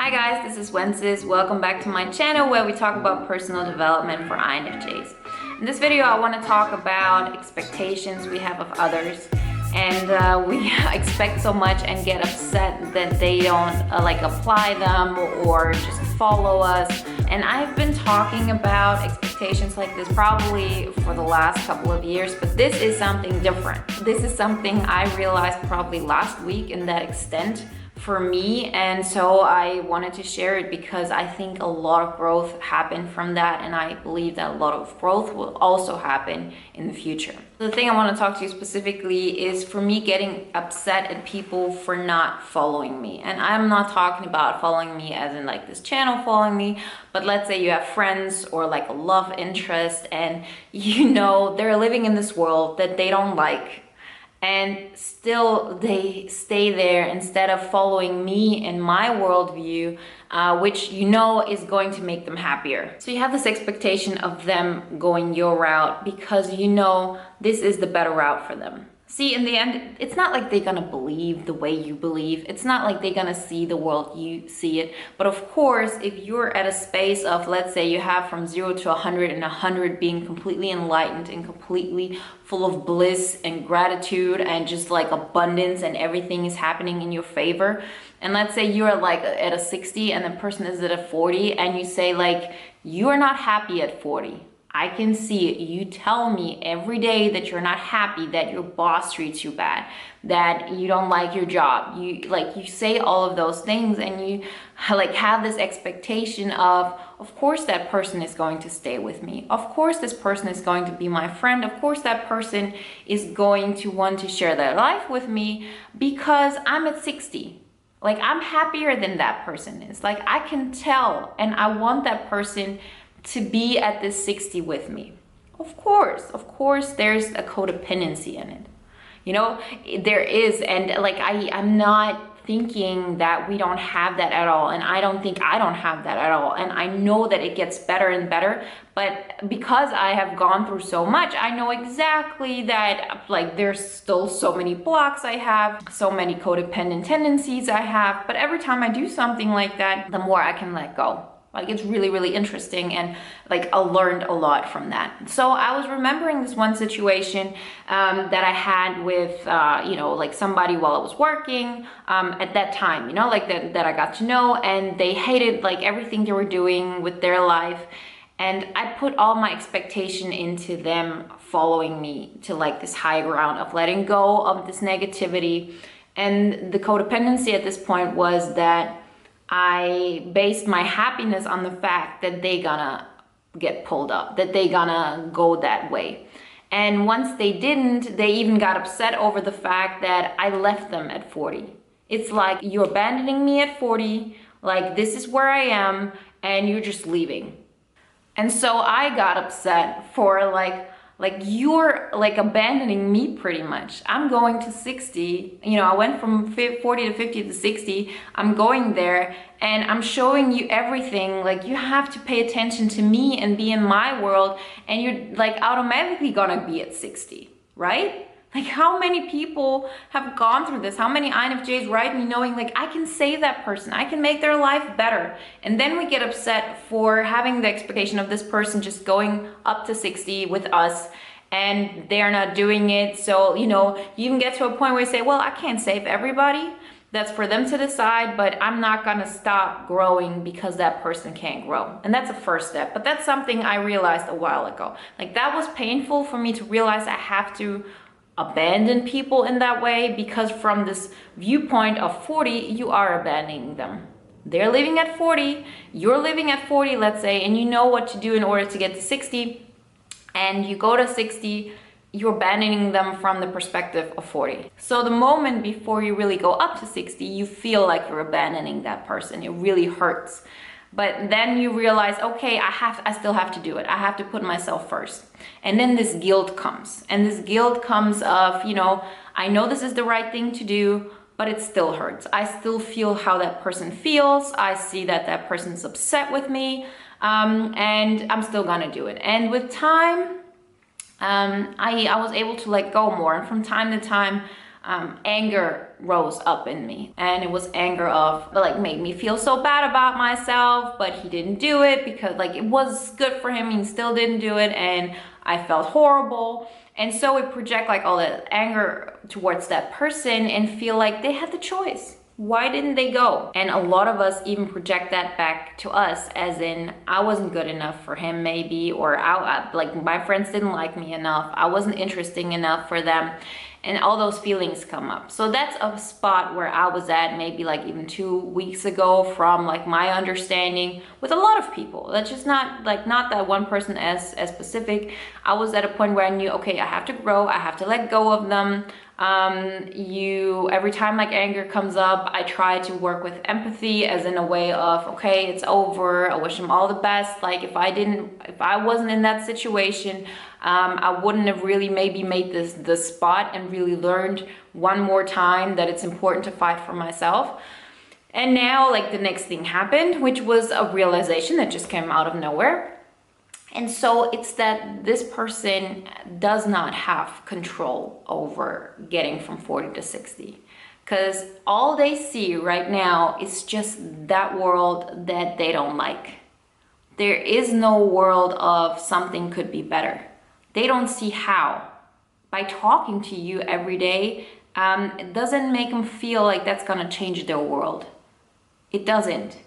Hi guys, this is Wenzes. Welcome back to my channel where we talk about personal development for INFJs. In this video, I want to talk about expectations we have of others. And we expect so much and get upset that they don't apply them or just follow us. And I've been talking about expectations like this probably for the last couple of years, but this is something different. This is something I realized probably last week in that extent for me, and so I wanted to share it because I think a lot of growth happened from that, and I believe that a lot of growth will also happen in the future. The thing I want to talk to you specifically is for me getting upset at people for not following me. And I'm not talking about following me as in like this channel following me, but let's say you have friends or like a love interest and you know they're living in this world that they don't like, and still they stay there instead of following me and my worldview, which you know is going to make them happier. So you have this expectation of them going your route because you know this is the better route for them. See, in the end, it's not like they're gonna believe the way you believe. It's not like they're gonna see the world you see it. But of course, if you're at a space of, let's say you have from 0 to 100 and 100 being completely enlightened and completely full of bliss and gratitude and just like abundance and everything is happening in your favor. And let's say you're like at a 60 and the person is at a 40 and you say like, you're not happy at 40. I can see it. You tell me every day that you're not happy, that your boss treats you bad, that you don't like your job. You say all of those things and you have this expectation of course that person is going to stay with me. Of course this person is going to be my friend. Of course that person is going to want to share their life with me because I'm at 60. Like I'm happier than that person is. Like I can tell, and I want that person to be at this 60 with me. Of course, there's a codependency in it. You know, there is, and like I'm not thinking that we don't have that at all, and I don't think I don't have that at all, and I know that it gets better and better, but because I have gone through so much, I know exactly that like there's still so many blocks I have, so many codependent tendencies I have, but every time I do something like that, the more I can let go. Like it's really, really interesting, and like I learned a lot from that. So I was remembering this one situation that I had with, like somebody while I was working at that time, you know, like that I got to know, and they hated like everything they were doing with their life. And I put all my expectation into them following me to like this high ground of letting go of this negativity. And the codependency at this point was that I based my happiness on the fact that they gonna get pulled up, that they gonna go that way. And once they didn't, they even got upset over the fact that I left them at 40. It's like, you're abandoning me at 40, like this is where I am, and you're just leaving. And so I got upset for like you're like abandoning me pretty much. I'm going to 60, you know, I went from 40 to 50 to 60. I'm going there and I'm showing you everything. Like you have to pay attention to me and be in my world, and you're like automatically gonna be at 60, right? Like how many people have gone through this? How many INFJs write me knowing like I can save that person, I can make their life better. And then we get upset for having the expectation of this person just going up to 60 with us and they're not doing it. So, you know, you even get to a point where you say, well, I can't save everybody. That's for them to decide, but I'm not gonna stop growing because that person can't grow. And that's a first step, but that's something I realized a while ago. Like that was painful for me to realize I have to abandon people in that way, because from this viewpoint of 40, you are abandoning them. They're living at 40, you're living at 40, let's say, and you know what to do in order to get to 60, and you go to 60, you're abandoning them from the perspective of 40. So the moment before you really go up to 60, you feel like you're abandoning that person. It really hurts. But then you realize, okay, I still have to do it. I have to put myself first. And then this guilt comes. And this guilt comes of, you know, I know this is the right thing to do, but it still hurts. I still feel how that person feels. I see that that person's upset with me, and I'm still gonna do it. And with time, I was able to let go more. And from time to time, anger rose up in me, and it was anger of like made me feel so bad about myself, but he didn't do it because like it was good for him, he still didn't do it, and I felt horrible. And so we project like all that anger towards that person and feel like they had the choice. Why didn't they go? And a lot of us even project that back to us, as in, I wasn't good enough for him maybe, or like my friends didn't like me enough, I wasn't interesting enough for them, and all those feelings come up. So that's a spot where I was at maybe like even 2 weeks ago, from like my understanding with a lot of people. That's just not that one person as specific. I was at a point where I knew, okay, I have to grow, I have to let go of them. Every time like anger comes up, I try to work with empathy, as in a way of, okay, it's over, I wish him all the best. Like if I wasn't in that situation, I wouldn't have really maybe made this spot and really learned one more time that it's important to fight for myself. And now like the next thing happened, which was a realization that just came out of nowhere. And so it's that this person does not have control over getting from 40 to 60, because all they see right now is just that world that they don't like. There is no world of something could be better. They don't see how. By talking to you every day, it doesn't make them feel like that's gonna change their world. It doesn't.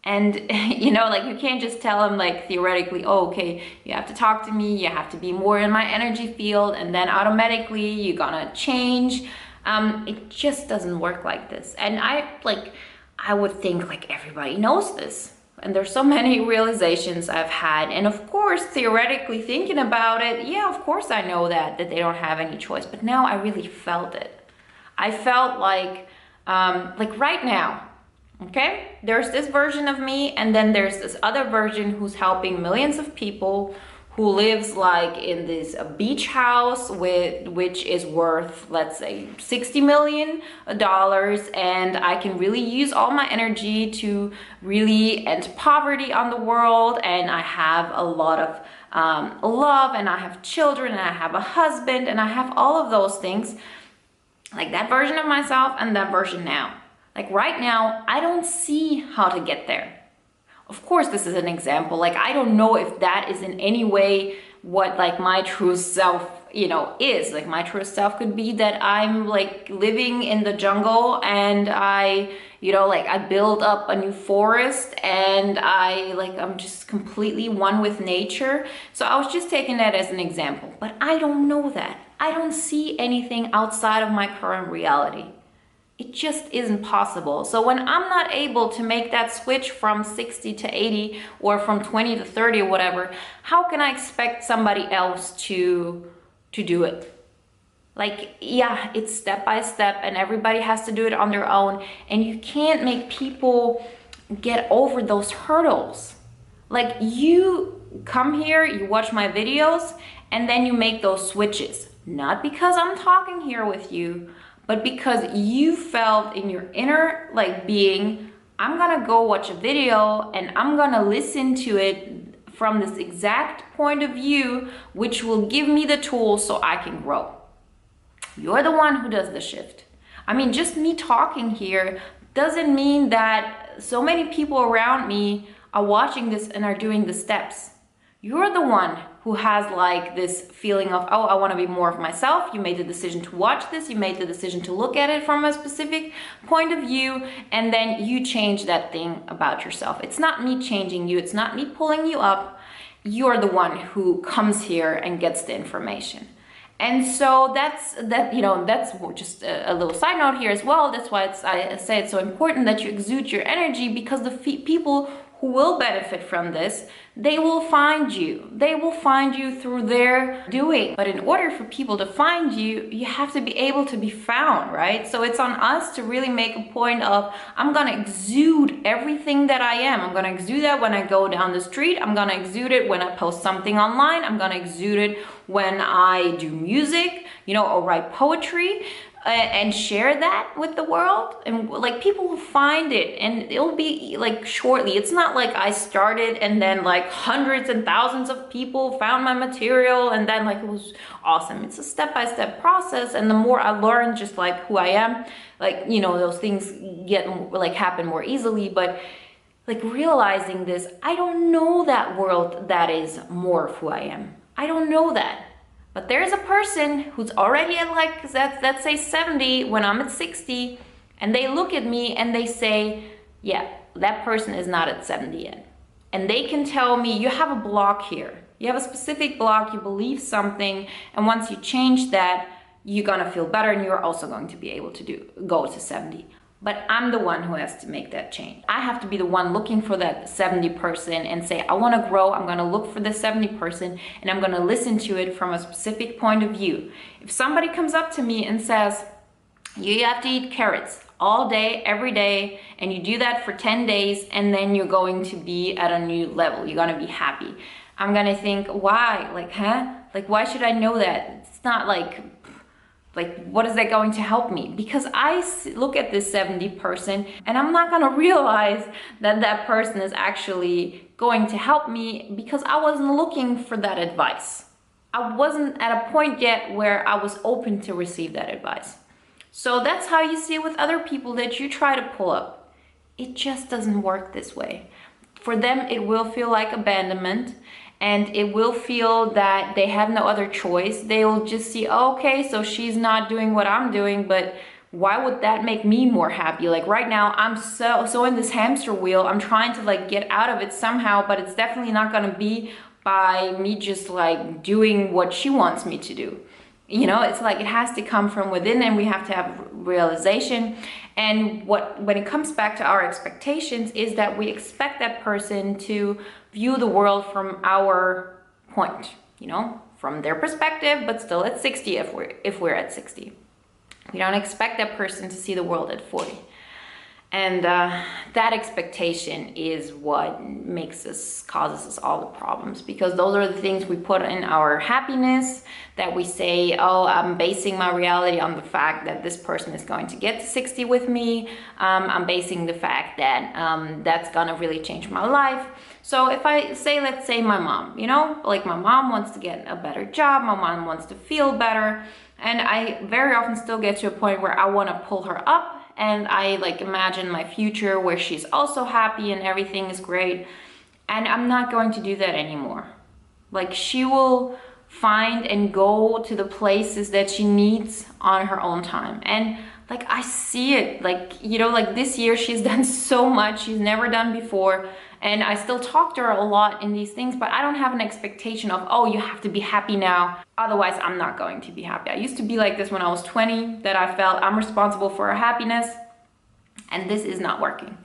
And you know, like you can't just tell them like theoretically, oh, okay, you have to talk to me, you have to be more in my energy field, and then automatically you're gonna change. It just doesn't work like this. And I would think like everybody knows this. And there's so many realizations I've had. And of course, theoretically thinking about it, yeah, of course I know that they don't have any choice. But now I really felt it. I felt like right now, okay, there's this version of me, and then there's this other version who's helping millions of people, who lives like in this beach house which is worth, let's say, $60 million, and I can really use all my energy to really end poverty on the world, and I have a lot of love, and I have children, and I have a husband, and I have all of those things. Like that version of myself and that version now. Like right now, I don't see how to get there. Of course, this is an example. Like, I don't know if that is in any way what like my true self, you know, is. Like my true self could be that I'm like living in the jungle, and I build up a new forest, and I'm just completely one with nature. So I was just taking that as an example, but I don't know that. I don't see anything outside of my current reality. It just isn't possible. So when I'm not able to make that switch from 60 to 80 or from 20 to 30 or whatever, how can I expect somebody else to do it? Like, yeah, it's step by step, and everybody has to do it on their own. And you can't make people get over those hurdles. Like, you come here, you watch my videos, and then you make those switches. Not because I'm talking here with you, but because you felt in your inner being, I'm gonna go watch a video and I'm gonna listen to it from this exact point of view, which will give me the tools so I can grow. You're the one who does the shift. I mean, just me talking here doesn't mean that so many people around me are watching this and are doing the steps. You're the one who has like this feeling of, oh, I want to be more of myself. You made the decision to watch this. You made the decision to look at it from a specific point of view, and then you change that thing about yourself. It's not me changing you. It's not me pulling you up. You're the one who comes here and gets the information. And so that's just a little side note here as well. That's why I say it's so important that you exude your energy, because the people who will benefit from this, they will find you. They will find you through their doing. But in order for people to find you, you have to be able to be found, right? So it's on us to really make a point of, I'm gonna exude everything that I am. I'm gonna exude that when I go down the street. I'm gonna exude it when I post something online. I'm gonna exude it when I do music, or write poetry. and share that with the world, and like people will find it, and it'll be like shortly. It's not like I started and then like hundreds and thousands of people found my material and then like it was awesome. It's a step-by-step process, and the more I learn just like who I am, like, you know, those things get like happen more easily. But like realizing this, I don't know that world that is more of who I am. I don't know that. But there's a person who's already at like, let's say 70 when I'm at 60, and they look at me and they say, yeah, that person is not at 70 yet. And they can tell me, you have a block here. You have a specific block, you believe something, and once you change that, you're gonna feel better, and you're also going to be able to go to 70. But I'm the one who has to make that change. I have to be the one looking for that 70 person and say, I want to grow. I'm going to look for the 70 person, and I'm going to listen to it from a specific point of view. If somebody comes up to me and says, you have to eat carrots all day, every day, and you do that for 10 days, and then you're going to be at a new level. You're going to be happy. I'm going to think, why? Like, Like, why should I know that? It's not like, what is that going to help me? Because I look at this 70 person and I'm not gonna realize that that person is actually going to help me, because I wasn't looking for that advice. I wasn't at a point yet where I was open to receive that advice. So that's how you see it with other people that you try to pull up. It just doesn't work this way. For them, it will feel like abandonment. And it will feel that they have no other choice. They will just see, oh, okay, so she's not doing what I'm doing, but why would that make me more happy? Like right now, I'm so in this hamster wheel. I'm trying to like get out of it somehow, but it's definitely not gonna be by me just like doing what she wants me to do. You know, it's like it has to come from within, and we have to have realization. And when it comes back to our expectations is that we expect that person to view the world from our point, you know, from their perspective, but still at 60 if we're at 60. We don't expect that person to see the world at 40. And that expectation is what causes us all the problems, because those are the things we put in our happiness, that we say, oh, I'm basing my reality on the fact that this person is going to get to 60 with me. I'm basing the fact that that's gonna really change my life. So if I say, let's say my mom, you know, like my mom wants to get a better job, my mom wants to feel better, and I very often still get to a point where I want to pull her up, and I like imagine my future where she's also happy and everything is great, and I'm not going to do that anymore. Like, she will find and go to the places that she needs on her own time. And like, I see it, like, you know, like this year she's done so much she's never done before, and I still talk to her a lot in these things, but I don't have an expectation of, oh, you have to be happy now, otherwise I'm not going to be happy. I used to be like this when I was 20, that I felt I'm responsible for her happiness, and this is not working.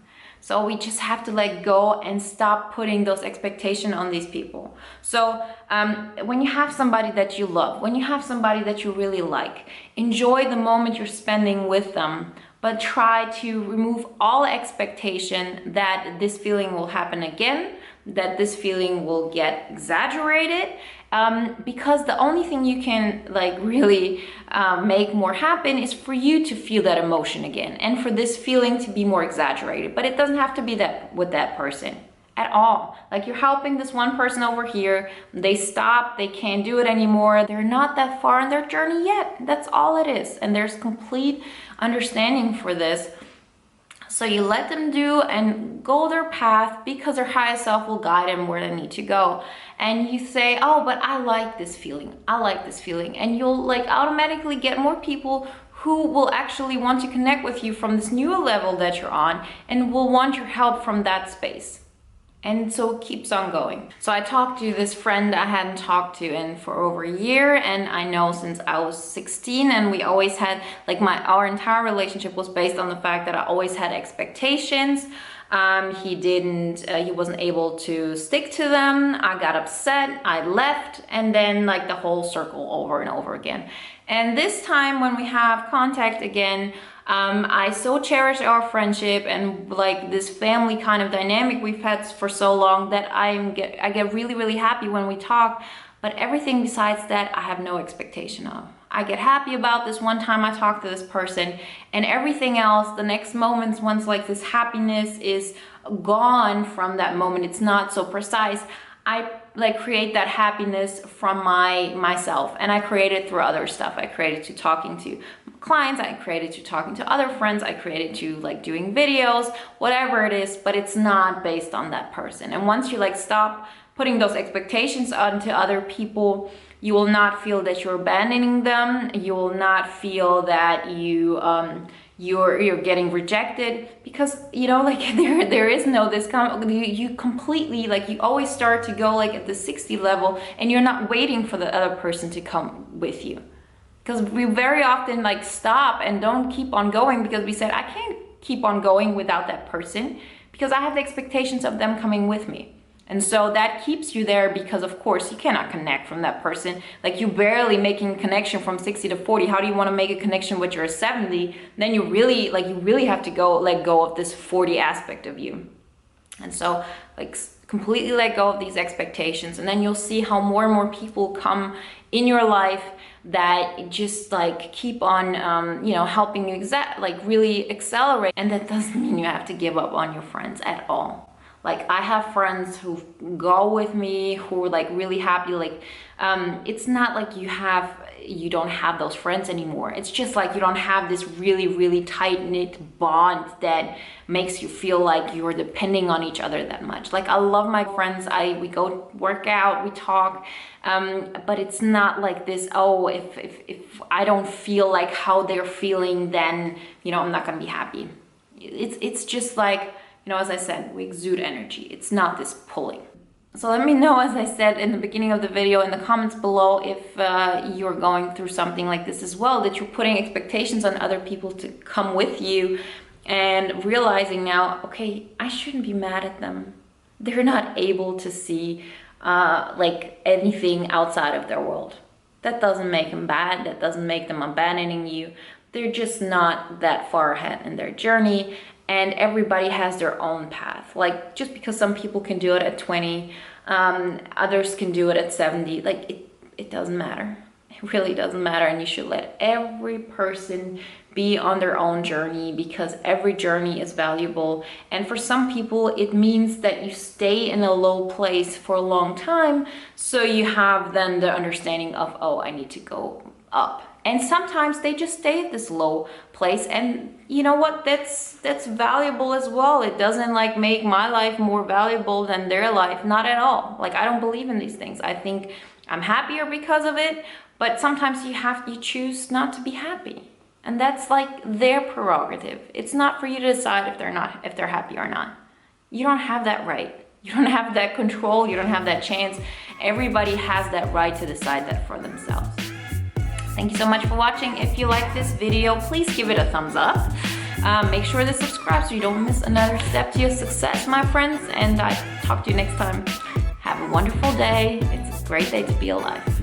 So we just have to let go and stop putting those expectations on these people. So when you have somebody that you love, when you have somebody that you really like, enjoy the moment you're spending with them, but try to remove all expectation that this feeling will happen again, that this feeling will get exaggerated, because the only thing you can like really make more happen is for you to feel that emotion again, and for this feeling to be more exaggerated. But it doesn't have to be that with that person at all. Like, you're helping this one person over here, they stop, they can't do it anymore, they're not that far in their journey yet. That's all it is, and there's complete understanding for this. So you let them do and go their path, because their higher self will guide them where they need to go. And you say, oh, but I like this feeling, I like this feeling, and you'll like automatically get more people who will actually want to connect with you from this new level that you're on, and will want your help from that space. And so it keeps on going. So I talked to this friend I hadn't talked to in for over a year, and I know since I was 16, and we always had like our entire relationship was based on the fact that I always had expectations. He wasn't able to stick to them. I got upset, I left, and then like the whole circle over and over again. And this time when we have contact again, I so cherish our friendship and like this family kind of dynamic we've had for so long, that I get really, really happy when we talk. But everything besides that, I have no expectation of. I get happy about this one time I talked to this person, and everything else, the next moments, once like this happiness is gone from that moment, it's not so precise, I like create that happiness from myself, and I create it through other stuff. I create it to talking to clients, I create it to talking to other friends, I create it to like doing videos, whatever it is, but it's not based on that person. And once you like stop putting those expectations onto other people, you will not feel that you're abandoning them. You will not feel that you're getting rejected, because you know, like there is no this you completely, like you always start to go like at the 60 level, and you're not waiting for the other person to come with you, because we very often like stop and don't keep on going because we said, I can't keep on going without that person because I have the expectations of them coming with me. And so that keeps you there, because of course you cannot connect from that person. Like you're barely making a connection from 60 to 40. How do you want to make a connection with your 70? Then you really have to let go of this 40 aspect of you. And so like completely let go of these expectations, and then you'll see how more and more people come in your life that just like keep on you know, helping you really accelerate. And that doesn't mean you have to give up on your friends at all. Like I have friends who go with me who are like really happy. Like it's not like you don't have those friends anymore. It's just like you don't have this really tight-knit bond that makes you feel like you're depending on each other that much. Like I love my friends, we go work out, we talk, but it's not like this, oh, if I don't feel like how they're feeling, then you know, I'm not gonna be happy. It's just like, you know, as I said, we exude energy. It's not this pulling. So let me know, as I said in the beginning of the video, in the comments below, if you're going through something like this as well, that you're putting expectations on other people to come with you and realizing now, okay, I shouldn't be mad at them. They're not able to see like anything outside of their world. That doesn't make them bad. That doesn't make them abandoning you. They're just not that far ahead in their journey. And everybody has their own path. Like just because some people can do it at 20, others can do it at 70, like it doesn't matter. It really doesn't matter. And you should let every person be on their own journey, because every journey is valuable. And for some people, it means that you stay in a low place for a long time. So you have then the understanding of, oh, I need to go up. And sometimes they just stay at this low place, and you know what, that's valuable as well. It doesn't like make my life more valuable than their life, not at all. Like I don't believe in these things. I think I'm happier because of it, but sometimes you choose not to be happy, and that's like their prerogative. It's not for you to decide if they're happy or not. You don't have that right. You don't have that control. You don't have that chance. Everybody has that right to decide that for themselves. Thank you so much for watching. If you like this video, please give it a thumbs up. Make sure to subscribe so you don't miss another step to your success, my friends. And I talk to you next time. Have a wonderful day. It's a great day to be alive.